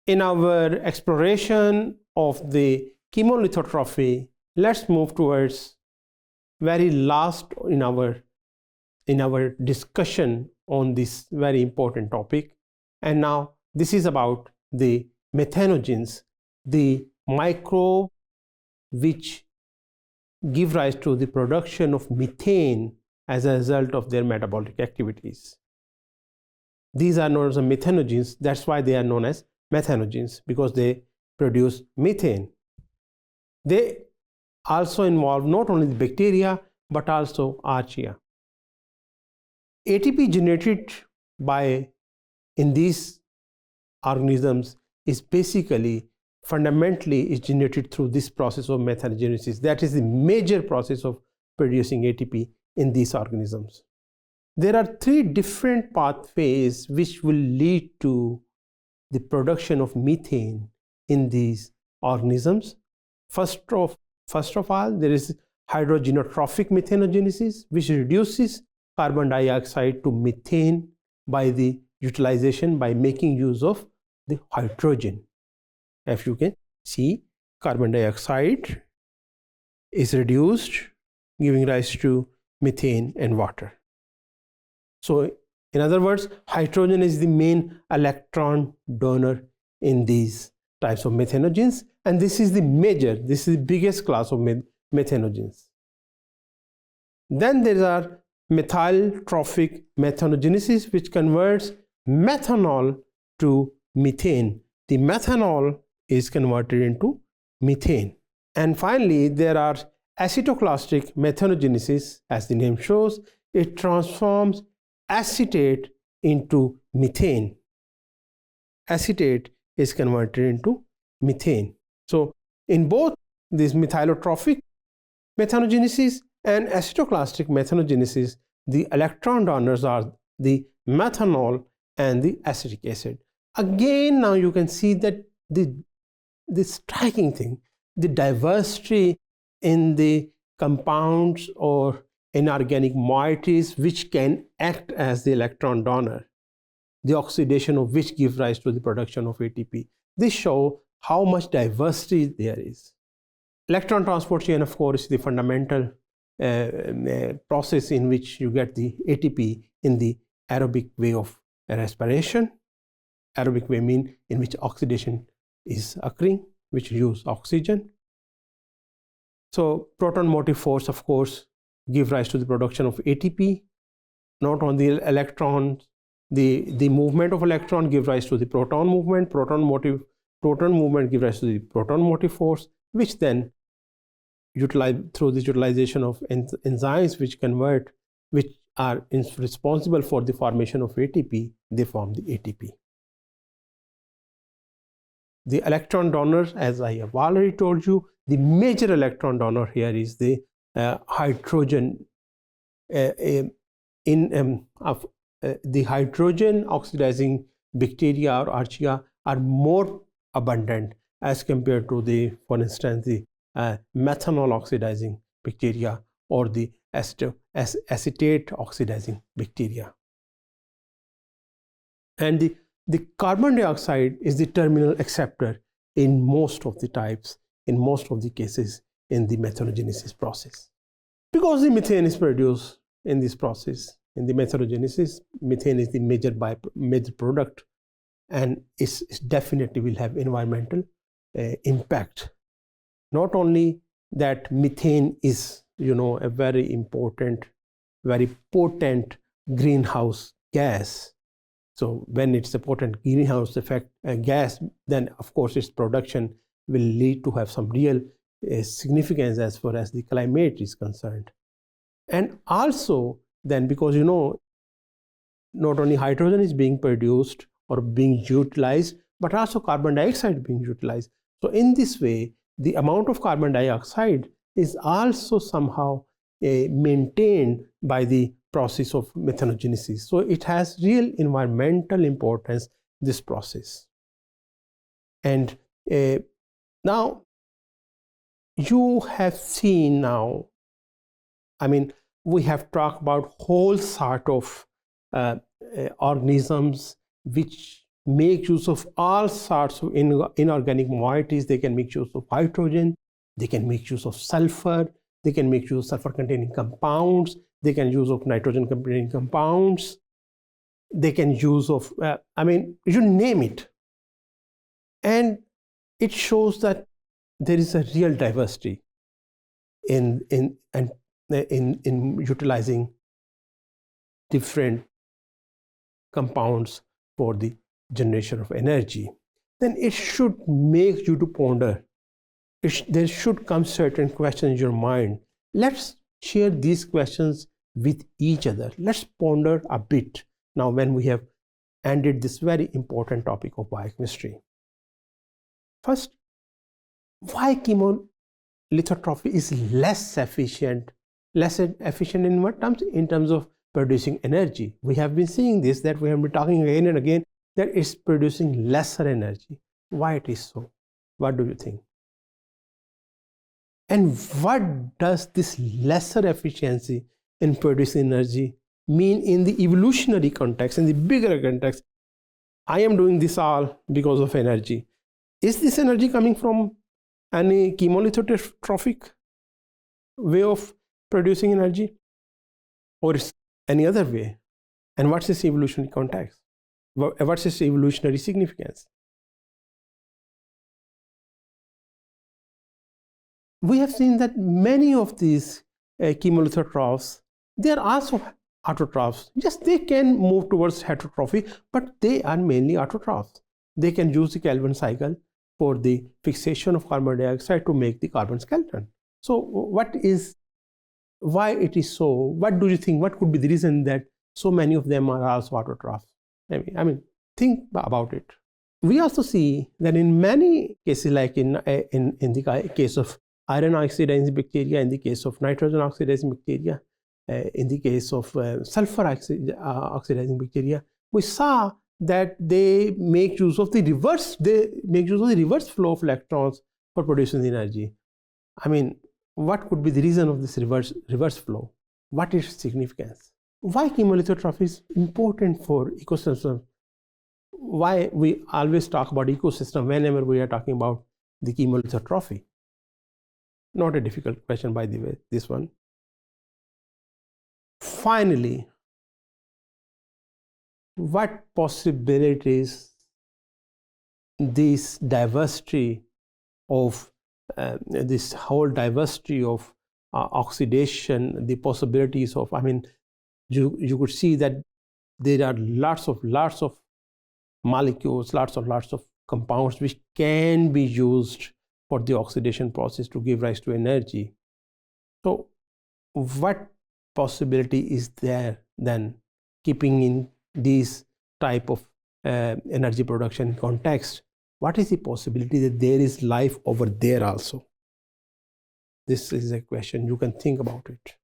In our exploration of the chemolithotrophy, let's move towards very last in our discussion on this very important topic. And now this is about the methanogens, the microbe which give rise to the production of methane as a result of their metabolic activities. These are known as methanogens. That's why they are known as methanogens, because they produce methane. They also involve not only the bacteria but also archaea. ATP generated in these organisms is basically fundamentally is generated through this process of methanogenesis. That is the major process of producing ATP in these organisms. There are three different pathways which will lead to the production of methane in these organisms. First of all, there is hydrogenotrophic methanogenesis, which reduces carbon dioxide to methane by the utilization, by making use of the hydrogen. As you can see, carbon dioxide is reduced, giving rise to methane and water. So in other words, hydrogen is the main electron donor in these types of methanogens, and this is the biggest class of methanogens. Then there are methyltrophic methanogenesis, which converts methanol to methane. The methanol is converted into methane. And finally, there are acetoclastic methanogenesis. As the name shows, it transforms acetate into methane. Acetate is converted into methane. So in both this methylotrophic methanogenesis and acetoclastic methanogenesis, the electron donors are the methanol and the acetic acid. Again, now you can see that the striking thing, the diversity in the compounds or inorganic moieties which can act as the electron donor, the oxidation of which gives rise to the production of ATP. This shows how much diversity there is. Electron transport chain, of course, is the fundamental process in which you get the ATP in the aerobic way of respiration. Aerobic way means in which oxidation is occurring, which use oxygen. So proton motive force, of course, give rise to the production of ATP. Not on the electrons, the movement of electron gives rise to the proton movement. Proton movement gives rise to the proton motive force, which then through the utilization of enzymes which are responsible for the formation of ATP, they form the ATP. The electron donors, as I have already told you, the major electron donor here is the hydrogen. The hydrogen oxidizing bacteria or archaea are more abundant as compared to the, for instance, the methanol oxidizing bacteria or the acetate oxidizing bacteria. And the carbon dioxide is the terminal acceptor in most of the types, in most of the cases in the methanogenesis process. Because the methane is produced in this process, in the methanogenesis, methane is the major product, and it definitely will have environmental impact. Not only that methane is, a very important, very potent greenhouse gas. So when it's a potent greenhouse effect gas, then of course its production will lead to have some real significance as far as the climate is concerned. And also then, because not only hydrogen is being produced or being utilized, but also carbon dioxide being utilized. So in this way, the amount of carbon dioxide is also somehow maintained by the process of methanogenesis. So it has real environmental importance, this process. And now you have seen now, I mean, we have talked about whole sort of organisms which make use of all sorts of inorganic moieties. They can make use of hydrogen, they can make use of sulfur, they can make use of sulfur-containing compounds, they can use of nitrogen-containing compounds, they can use of, I mean, you name it. And it shows that there is a real diversity in utilizing different compounds for the generation of energy. Then it should make you to ponder. There should come certain questions in your mind. Let's share these questions with each other. Let's ponder a bit now when we have ended this very important topic of biochemistry. First, why chemolithotrophy is less efficient? Less efficient in what terms? In terms of producing energy. We have been seeing this, that we have been talking again and again, that it's producing lesser energy. Why it is so? What do you think? And what does this lesser efficiency in producing energy mean in the evolutionary context, in the bigger context? I am doing this all because of energy. Is this energy coming from any chemolithotrophic way of producing energy, or is any other way? And what's its evolutionary context? What's its evolutionary significance? We have seen that many of these chemolithotrophs, they are also autotrophs. Yes, they can move towards heterotrophy, but they are mainly autotrophs. They can use the Calvin cycle for the fixation of carbon dioxide to make the carbon skeleton. So why it is so? What do you think? What could be the reason that so many of them are also autotrophs? I mean, think about it. We also see that in many cases, like in the case of iron oxidizing bacteria, in the case of nitrogen oxidizing bacteria, in the case of sulfur oxidizing bacteria, we saw that they make use of the reverse flow of electrons for producing the energy. I mean, what could be the reason of this reverse flow? What is its significance? Why chemolithotrophy is important for ecosystem? Why we always talk about ecosystem whenever we are talking about the chemolithotrophy? Not a difficult question, by the way, this one. Finally, what possibilities this diversity of this whole diversity of oxidation, the possibilities of, I mean, you could see that there are lots of molecules, lots of compounds which can be used for the oxidation process to give rise to energy. So what possibility is there then, keeping in these type of energy production context? What is the possibility that there is life over there also? This is a question you can think about it.